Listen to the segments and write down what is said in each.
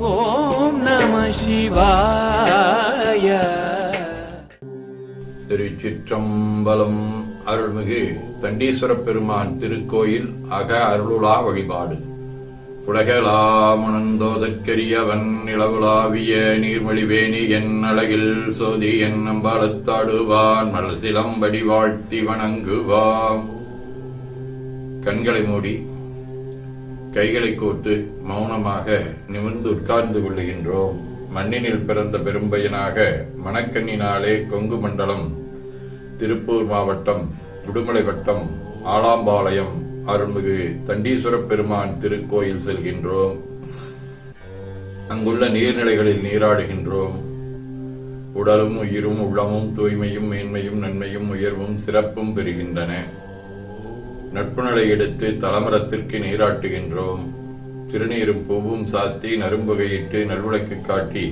ஓம் நம சிவாய. திருச்சிற்றம்பலம். அருள்மிகு தண்டீஸ்வரப் பெருமான் திருக்கோயில் அக அருளுலா வழிபாடு. உலகலாமுணந்தோதற்கரியவன் இளவுலாவிய நீர்மொழிவேணி என் அழகில் சோதி என் அம்பலத்தாடுவான் மலசிலம்படி வாழ்த்தி வணங்குவான். கண்களை மூடி கைகளை கோர்த்து மௌனமாக நிமிர்ந்து உட்கார்ந்து கொள்ளுகின்றோம். மண்ணினில் பிறந்த பெரும்பயனாக மணக்கண்ணினாலே கொங்கு மண்டலம், திருப்பூர் மாவட்டம், உடுமலை வட்டம், ஆலாம்பாளையம் அருள்மிகு தண்டீஸ்வரப் பெருமான் திருக்கோயில் செல்கின்றோம். அங்குள்ள நீர்நிலைகளில் நீராடுகின்றோம். உடலும் உயிரும் உள்ளமும் தூய்மையும் மேன்மையும் நன்மையும் உயர்வும் சிறப்பும் பெறுகின்றன. நட்புணலை எடுத்து தலமரத்திற்கு நீராட்டுகின்றோம். திருநீரும் பூவும் சாத்தி நரும்புகையிட்டு நல்விளக்கு காட்டி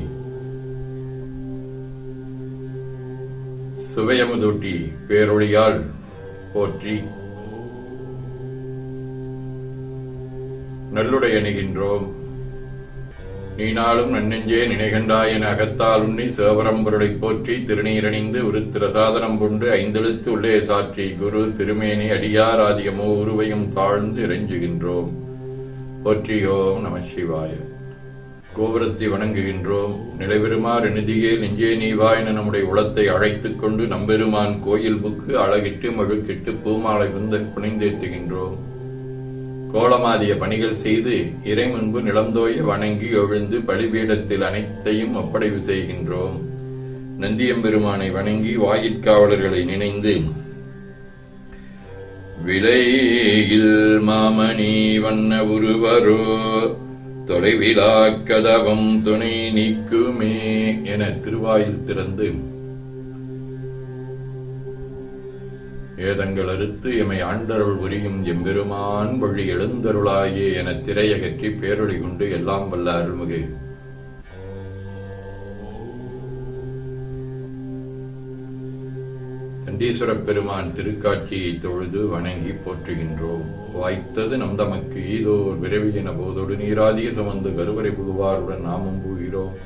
சுவையமுதூட்டி பேரொழியால் போற்றி நல்லுடை அணிகின்றோம். நீனாலும் நன்னெஞ்சே நினைகண்டாய் என அகத்தால் உண்ணி சிவபரம்பொருளை போற்றி திருநீரணிந்து உருத்திரசாதனம் கொண்டு ஐந்தெழுத்து உள்ளே சாற்றி குரு திருமேனி அடியார் ஆதியமோ உருவையும் தாழ்ந்து இறைஞ்சுகின்றோம். போற்றியோம் நம சிவாய. கோபுரத்தை வணங்குகின்றோம். நிலைபெறுமாறு நிதியே நெஞ்சே நீவாய் என நம்முடைய உளத்தை அழைத்துக் கொண்டு நம்பெருமான் கோயில் புக்கு அழகிட்டு மழுக்கிட்டு பூமாலை புந்தல் புனைந்தேத்துகின்றோம். கோலமாதிய பணிகள் செய்து இறை முன்பு நிலந்தோய வணங்கி எழுந்து பலிபீடத்தில் அனைத்தையும் ஒப்படைவு செய்கின்றோம். நந்தியம்பெருமானை வணங்கி வாயிற்காவலர்களை நினைந்து விலையில் மாமணி வண்ண உருவரோ தொலைவிலா கதவம் துணை நீக்குமே என திருவாயில் திறந்து ஏதங்கள் அறுத்து எமை ஆண்டருள் உரியும் எம்பெருமான் வழி எழுந்தருளாயே என திரையகற்றி பேரொழி கொண்டு எல்லாம் வல்ல அருள்மிகு தண்டீஸ்வரப் பெருமான் திருக்காட்சியை தொழுது வணங்கி போற்றுகின்றோம். வாய்த்தது நம் தமக்கு ஈதோர் விரைவியன போதோடு நீராதிய சுமந்து கருவறை புகுவாருடன் நாமும் புகிறோம்.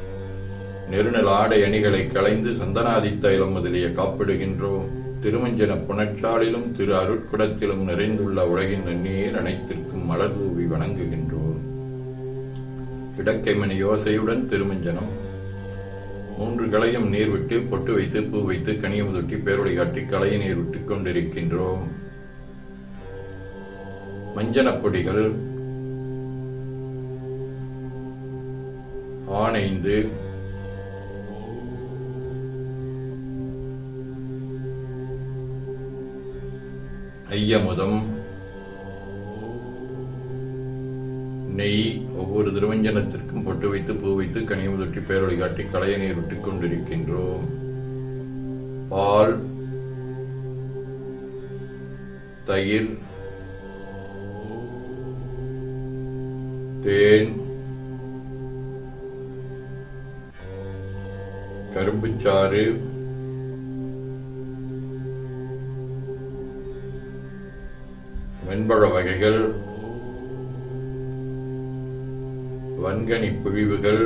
நெருநல் ஆடை அணிகளை களைந்து சந்தனாதி தைலம் முதலிய காப்பிடுகின்றோம். திருமஞ்சன புனச்சாலிலும் திரு அருட்குடத்திலும் நிறைந்துள்ள உலகின் நன்னீர் அனைத்திற்கும் மலர் தூவி வணங்குகின்றோம். இடக்கைமணி யோசையுடன் திருமஞ்சனம். 3 களையும் நீர் விட்டு பொட்டு வைத்து பூ வைத்து கனியமுதொட்டி பேரொழி காட்டி களைய நீர் விட்டுக் கொண்டிருக்கின்றோம். மஞ்சனப்பொடிகள் ஆனைந்து ஐயமுதம் நெய் ஒவ்வொரு திருவஞ்சனத்திற்கும் பொட்டு வைத்து பூ வைத்து கனியமுதொட்டி பேரொழி காட்டி களைய நீர் விட்டுக் கொண்டிருக்கின்றோம். பால், தயிர், தேன், கரும்புச்சாறு, வெண்பழ வகைகள், வன்கனி பிழிவுகள்,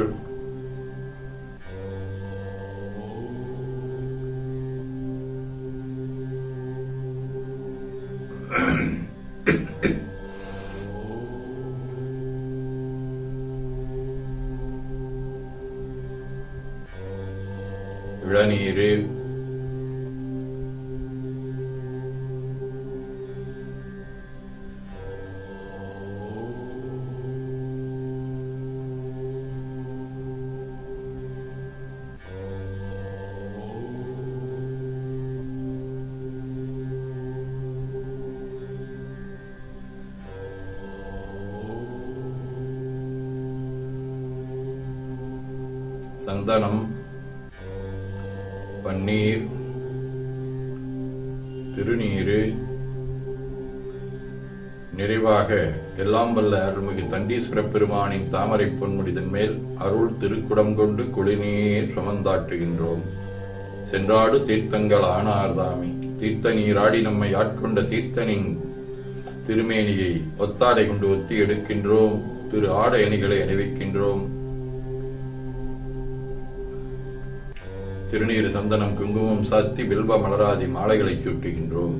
இளநீர், சந்தனம், பன்னீர், திருநீரு, நிறைவாக எல்லாம் வல்ல அருள்மிகு தண்டீஸ்வரப் பெருமானின் தாமரை பொன்முடிதன் மேல் அருள் திருக்குடம் கொண்டு குளிநீர் சுமந்தாட்டுகின்றோம். சென்றாடு தீர்த்தங்கள் ஆனார்தாமி. தீர்த்த நீராடி நம்மை ஆட்கொண்ட தீர்த்தனின் திருமேனியை ஒத்தாடை கொண்டு ஒத்தி எடுக்கின்றோம். திரு ஆடை அணிகளை அணிவிக்கின்றோம். திருநீர் சந்தனம் குங்குமம் சாத்தி பில்வ மலராதி மாலைகளை சூட்டுகின்றோம்.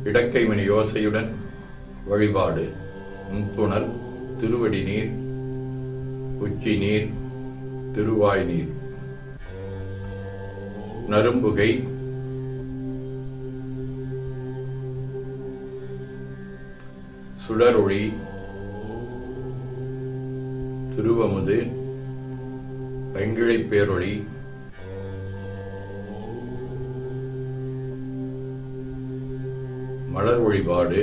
இடக்கை மணி யோசையுடன் வழிபாடு. முப்புணர், திருவடி நீர், உச்சி நீர், திருவாய் நீர், நரும்புகை, சுடரொளி, திருவமுது, பைங்கிழை பேரொளி, மலர் வழிபாடு.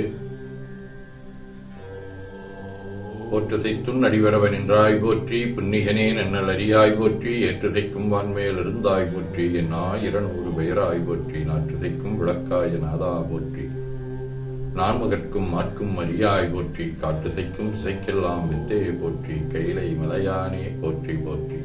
போற்றுசைத்தும் நடிவரவன் என்றாய் போற்றி, புன்னிகனே நன்னல் அறியாய் போற்றி, ஏற்றுசைக்கும் வான்மேல் இருந்தாய் போற்றி, என் 1000 பெயராய் போற்றி, நாற்றுசைக்கும் விளக்காய நாதா போற்றி, நான்முகற்கும் மாற்கும் அறியாய் போற்றி, காற்றுசைக்கும் திசைக்கெல்லாம் வித்தே போற்றி, கைலை மலையானே போற்றி போற்றி.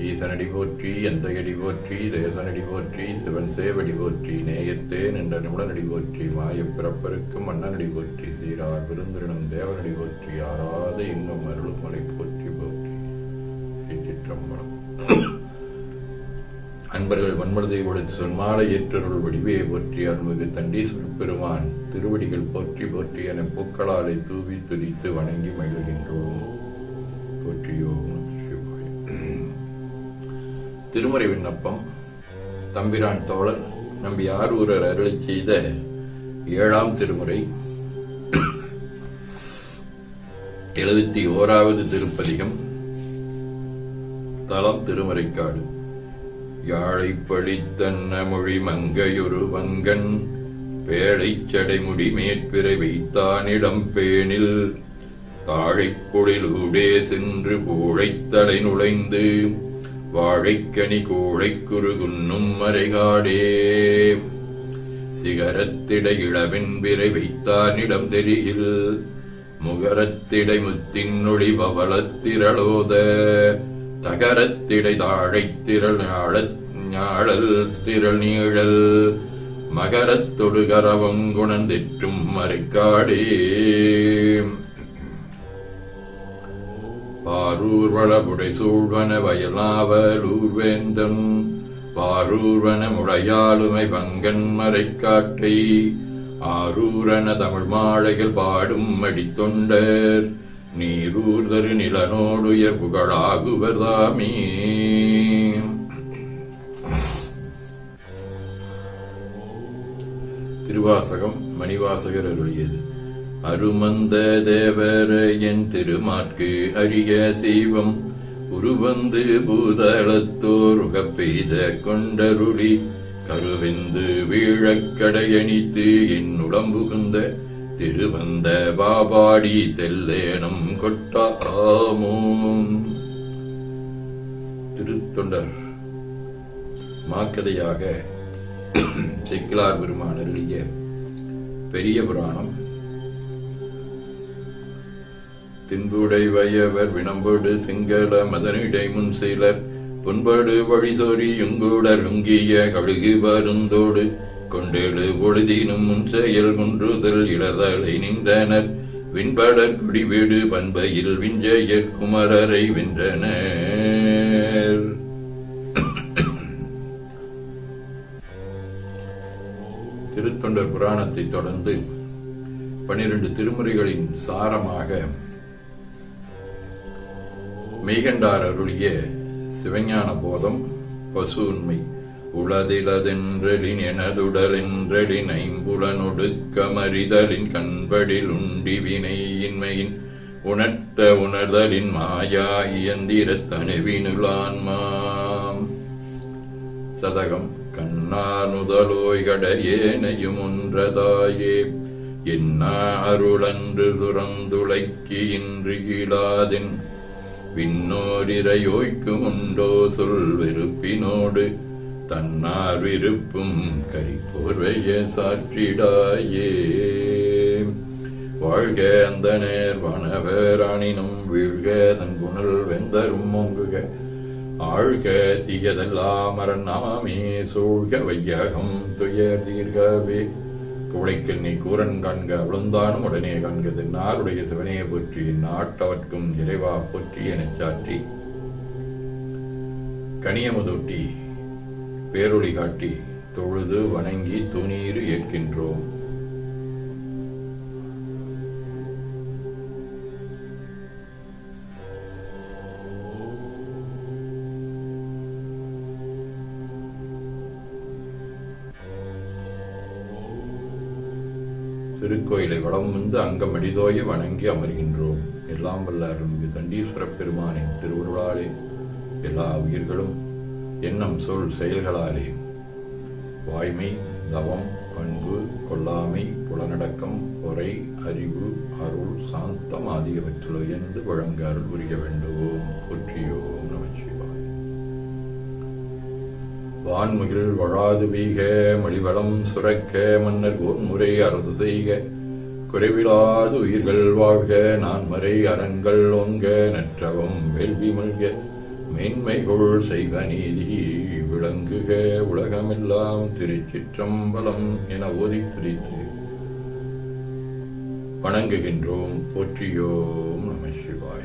ஈசனடி போற்றி, எந்தையடி போற்றி, தேசனடி போற்றி, சிவன் சேவடி போற்றி, நேயத்தே நின்ற நிமிடனடி போற்றி, மாயப் பிறப்பருக்கும் மன்னனடி போற்றி, சீரார் விருந்திரனும் தேவனடி போற்றி, ஆறாத இன்பம் அருளும் மலை போற்றி போற்றி. சிற்றம்பலம். அன்பர்கள் வன்மனதை கொடுத்து சொன்மாலை ஏற்றருள் வடிவே போற்றி, அருள்மிகு தண்டீஸ்வர பெருமான் திருவடிகள் போற்றி போற்றி என பூக்களாலை தூவி துதித்து வணங்கி மகிழ்கின்றோம். போற்றியோம். திருமுறை விண்ணப்பம். தம்பிரான் தோழர் நம்பி ஆரூரர் அருளை செய்த 7ஆம் திருமுறை 71வது திருப்பதிகம். தலம் திருமறைக்காடு. யாழை பழித்தன்ன மொழி மங்கையொரு வங்கன் பேழைச் சடைமுடி மேற்பிறை வைத்தானிடம் பேணில் தாழைப் பொழிலூடே சென்று பூழைத்தலை நுழைந்து வாழைக்கனி கோழைக் குறுகுன்னும் மறைகாடே சிகரத்திடை இளவென்பிரை வைத்தானிடம் தெரியில் முகரத்திடை முத்தின்னொளி பவளத்திரளோத தகரத்திடை தாழைத் திரள் ஞாழல் திரள் நீழல் மகரத்தொடு கரவம் குணந்திற்றும் மறைக்காடே பாரூர் வளபுடை சூழ்வன வயலாவலூர்வேந்தன் பாரூர்வன முளையாளுமை வங்கன் மறைக்காட்டை ஆரூரன தமிழ் மாழைகள் பாடும் அடித்தொண்டர் நீரூர்தரு நிலனோடுயர் புகழாகுவதாமே. திருவாசகம் மணிவாசகர் அருளியது. அருமந்த தேவர என் திருமாற்கு அரிய சீவம் உருவந்து பூதளத்தோர் உகப்பெய்த கொண்டருளி கருவெந்து வீழக்கடையணித்து என் உடம்புகுந்த திருவந்த பாபாடி தெல்லேனம் கொட்டாமோம். திருத்தொண்டர் மாக்கதையாக செக்கிலார் பெருமான் அருளிய பெரிய புராணம். தின்புடை வயவர் வினம்பொடு சிங்கள மதனிடை முன் சிலர் புன்படு வழிசோரி யுங்கூடர் உங்கிய கழுகு வருந்தோடு கொண்டெழு பொழுதினும் முன் செயல் குன்றுதல் இடதலை நின்றனர் விண்படற் குடிவீடு பண்பையில் விஞ்சையர் குமரரை வென்றனர். திருத்தொண்டர் புராணத்தை தொடர்ந்து 12 திருமுறைகளின் சாரமாக மெய்கண்டார் அருளிய சிவஞான போதம் பசு உண்மை உளதிலதென்றலின் எனதுடலென்றலின் ஐம்புலனொடுக்கமறிதலின் கண்படில் உண்டிவினை இன்மையின் உணர்த்த உணர்தலின் மாயா இயந்திரத் தனுவினுளான்மாம். சதகம். கண்ணார் முதலோய் கடையேனையும் ஒன்றதாயே என்னா அருளன்று சுரந்துளைக்கு இன்று கீழாதென் விண்ணோரிரையோய்க்கும் உண்டோ சொல் வெறுப்பினோடு தன்னார் விருப்பும் கரிப்போர்வைய சாற்றிடாயே. வாழ்க அந்த நேர் வனவராணினும் வீழ்க தன் புனல் வெந்தரும் ஓங்குக ஆழ்க தீயதெல்லாம் மரணாமே சூழ்க வையகம் துயர் தீர்கவே. குவளைக்கல் நீ கூரன் காண்க அவளுந்தானும் உடனே காண்கது நாருடைய சிவனே போற்றி நாட்டவர்க்கும் இறைவா போற்றி எனச் சாற்றி கனியமுதூட்டி பேரொளி காட்டி தொழுது வணங்கி துணீறு ஏற்கின்றோம். திருக்கோயிலை வடம் வந்து அங்கம் அடிதோய வணங்கி அமர்கின்றோம். எல்லாம் வல்ல அருள்மிகு தண்டீஸ்வர பெருமானின் திருவுருளாலே எல்லா உயிர்களும் எண்ணம் சொல் செயல்களாலே வாய்மை, தவம், பண்பு, கொல்லாமை, புலனடக்கம், பொறை, அறிவு, அருள், சாந்தம் ஆகியவற்றில் உயர்ந்து வழங்க அருள் புரிய வேண்டுவோம். போற்றியோம் நமச்சிவாய. வான்முகில் வழாது வீக மலிவளம் சுரக்க மன்னர் கோன்முறை அரசு செய்க குறைவிலாது உயிர்கள் வாழ்க நான்மறை அரண்கள் ஓங்க நற்றவம் வேள்வி மல்க மேன்மைகொள் செய்வ நீதி விளங்குக உலகமெல்லாம். திருச்சிற்றம்பலம் என ஓதி துதித்து வணங்குகின்றோம். போற்றியோம் நமசிவாய.